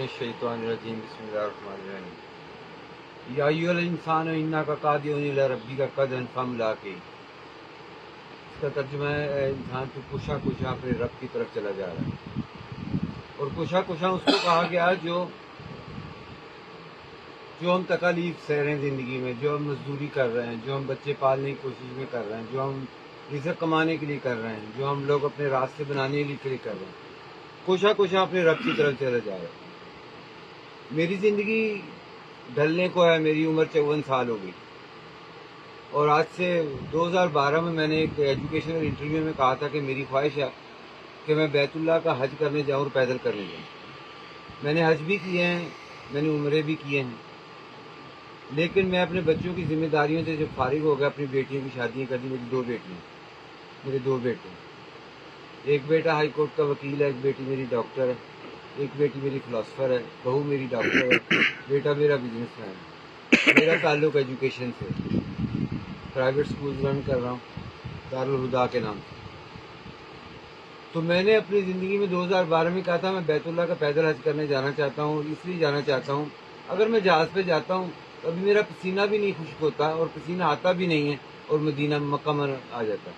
मिनश्शैतानिर्रजीम बिस्मिल्लाहिर्रहमानिर्रहीम। या अय्युहल इंसान इन्नका कादिरुन इला रब्बिका कदरन फमुलाक़ी। इसका तर्जुमा है, इंसान तो कुशा कुशा अपने रब की तरफ चला जा रहा है। और कुशा कुशा उसको कहा गया जो हम तकालीफ सह रहे हैं ज़िंदगी में, जो हम मजदूरी कर रहे हैं, जो हम बच्चे पालने की कोशिश में कर रहे हैं, जो हम रिज़्क़ कमाने के लिए कर रहे हैं, जो हम लोग अपने रास्ते बनाने के लिए कर रहे हैं, कुशा कुशा अपने रब की तरफ चले जा रहे हैं। मेरी ज़िंदगी ढलने को है, मेरी उम्र 54 साल हो गई। और आज से 2012 में मैंने एक एजुकेशनल इंटरव्यू में कहा था कि मेरी ख्वाहिश है कि मैं बैतुल्लाह का हज करने जाऊँ और पैदल करने जाऊँ। मैंने हज भी किए हैं, मैंने उम्रे भी किए हैं, लेकिन मैं अपने बच्चों की जिम्मेदारियों से जब फारिग हो गया, अपनी बेटियों की शादियाँ कर दी। मेरी दो बेटियाँ, मेरे दो बेटे, एक बेटा हाई कोर्ट का वकील है, एक बेटी मेरी डॉक्टर है, एक बेटी मेरी फिलोसफर है, बहू मेरी डॉक्टर है, बेटा मेरा बिजनेसमैन है। मेरा ताल्लुक एजुकेशन से, प्राइवेट स्कूल रन कर रहा हूँ दारुल हुदा के नाम से। तो मैंने अपनी ज़िंदगी में 2012 में कहा था मैं बैतुल्लाह का पैदल हज करने जाना चाहता हूँ। इसलिए जाना चाहता हूँ, अगर मैं जहाज़ पे जाता हूँ तो अभी मेरा पसीना भी नहीं खुश्क होता और पसीना आता भी नहीं है, और मदीना मक्का में आ जाता है।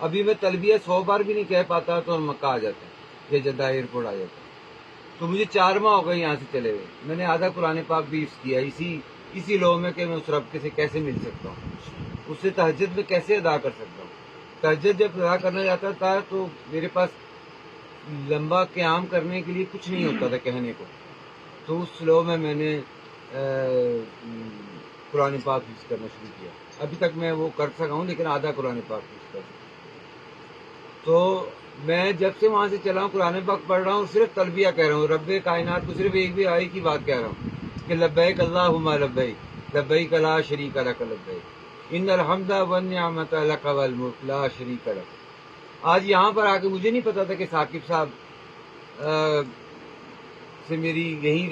अभी मैं तलबिया 100 बार भी नहीं कह पाता तो मक्का आ जाता है या जद्दा एयरपोर्ट आ जाता है। तो मुझे 4 माह हो गए यहाँ से चले हुए। मैंने आधा कुरान पाक भी हिफ्ज़ किया इसी लो में कि मैं उस रब से कैसे मिल सकता हूँ, उससे तहज्जुद में कैसे अदा कर सकता हूँ। तहज्जुद जब अदा करना जाता था तो मेरे पास लंबा क़याम करने के लिए कुछ नहीं होता था कहने को। तो उस लो में मैंने कुरान पाक हिफ्ज़ करना शुरू किया। अभी तक मैं वो कर सका हूँ, लेकिन आधा कुरान पाक हिफ्ज़ कर। तो मैं जब से वहाँ से चला हूँ कुरान पाक पढ़ रहा हूँ, सिर्फ तलबिया कह रहा हूँ, रब्बे कायनात को सिर्फ एक भी आय की बात कह रहा हूँ कि लब्बैक अल्लाहुम्मा लब्बैक, लब्बैक ला शरीका लक लब्बैक, इन्नल हम्दा वन निअमत लक वल मुल्क ला शरीका लक। आज यहाँ पर आके मुझे नहीं पता था कि साकिब साहब से मेरी यही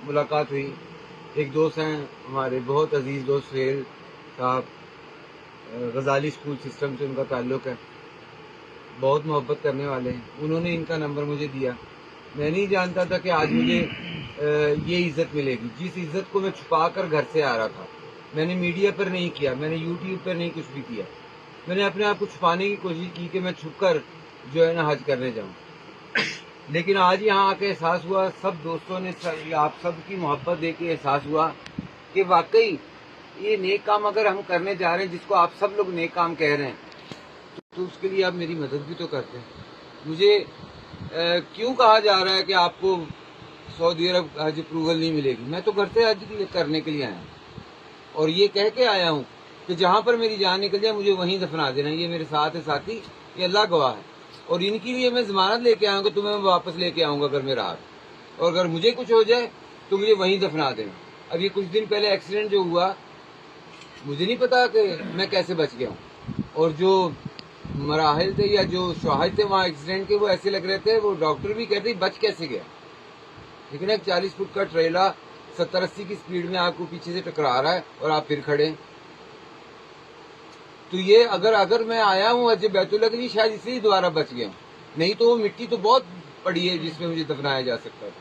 मुलाकात हुई। एक दोस्त हैं हमारे, बहुत अजीज़ दोस्त सुहेल साहब, गजाली स्कूल सिस्टम से उनका ताल्लुक़ है, बहुत मोहब्बत करने वाले हैं। उन्होंने इनका नंबर मुझे दिया। मैं नहीं जानता था कि आज मुझे ये इज़्ज़त मिलेगी, जिस इज़्ज़त को मैं छुपा कर घर से आ रहा था। मैंने मीडिया पर नहीं किया, मैंने यूट्यूब पर नहीं कुछ भी किया। मैंने अपने आप को छुपाने की कोशिश की कि मैं छुप कर जो है ना हज करने जाऊँ। लेकिन आज यहाँ आके एहसास हुआ, सब दोस्तों ने आप सब की मोहब्बत देख के एहसास हुआ कि वाकई ये नेक काम अगर हम करने जा रहे हैं, जिसको आप सब लोग नेक काम कह रहे हैं, तो उसके लिए आप मेरी मदद भी तो करते हैं। मुझे क्यों कहा जा रहा है कि आपको सऊदी अरब हज अप्रूवल नहीं मिलेगी? मैं तो घर से हज करने के लिए आया हूँ, और ये कह के आया हूँ कि जहाँ पर मेरी जान निकल जाए मुझे वहीं दफना देना। ये मेरे साथ है साथी, ये अल्लाह गवाह है। और इनकी लिए मैं जमानत लेके आया हूँ कि तुम्हें मैं वापस लेके आऊँगा अगर मेरा हाथ, और अगर मुझे कुछ हो जाए तो मुझे वहीं दफना देना। अब ये कुछ दिन पहले एक्सीडेंट जो हुआ, मुझे नहीं पता कि मैं कैसे बच गया हूँ, और जो मराहिल थे या जो शवाहिद थे वहाँ एक्सीडेंट के, वो ऐसे लग रहे थे, वो डॉक्टर भी कहते बच कैसे गया। लेकिन एक 40 फुट का ट्रेला 70-80 की स्पीड में आपको पीछे से टकरा रहा है और आप फिर खड़े। तो ये अगर मैं आया हूँ हज बैतुल्लाह के लिए, शायद इसलिए दोबारा बच गया हूँ, नहीं तो वो मिट्टी तो बहुत पड़ी है जिसमें मुझे दफनाया जा सकता था।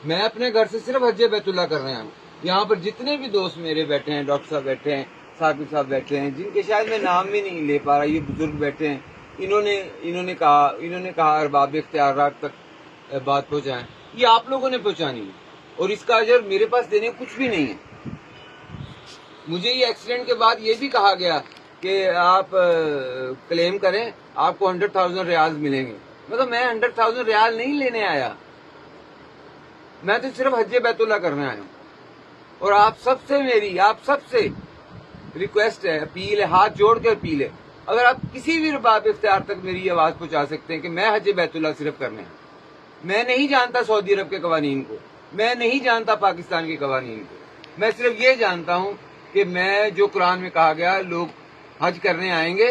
मैं अपने घर से सिर्फ हज बैतुल्लाह कर रहा हूँ। यहाँ पर जितने भी दोस्त मेरे बैठे हैं, डॉक्टर साहब बैठे हैं, साकिब साहब बैठे हैं, जिनके शायद मैं नाम भी नहीं ले पा रहा, ये बुजुर्ग बैठे हैं, इन्होंने कहा अरबाब इख्तियारात तक बात पहुँचाएं, ये आप लोगों ने पहुँचानी है, और इसका अजर मेरे पास देने कुछ भी नहीं है। मुझे ये एक्सीडेंट के बाद ये भी कहा गया कि आप क्लेम करें, आपको 100,000 रियाल मिलेंगे। मतलब मैं 100,000 रियाल नहीं लेने आया, मैं तो सिर्फ हज बैतुल्लाह करने आया हूँ। और आप सबसे रिक्वेस्ट है, अपील है, हाथ जोड़ के अपील है, अगर आप किसी भी रबाब इख्तियार तक मेरी आवाज पहुंचा सकते हैं कि मैं हज बैतुल्लाह सिर्फ करने आया। मैं नहीं जानता सऊदी अरब के कवानीन को, मैं नहीं जानता पाकिस्तान के कवानीन को, मैं सिर्फ ये जानता हूँ कि मैं जो कुरान में कहा गया लोग हज करने आएंगे,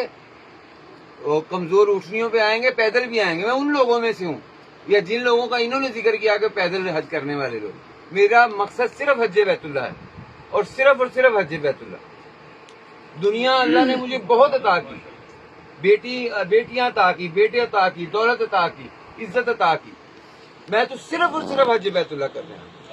और कमजोर उठनियों पे आएंगे, पैदल भी आएंगे, मैं उन लोगों में से हूँ, या जिन लोगों का इन्होंने जिक्र किया कि पैदल हज करने वाले लोग। मेरा मकसद सिर्फ हज बैतुल्लाह है, और सिर्फ हज बैतुल्लाह। दुनिया अल्लाह ने मुझे बहुत अता की, बेटियां अता की, बेटे अता की, दौलत अता की, इज्जत अता की, میں تو صرف اور صرف حج بیت اللہ کر رہا ہوں.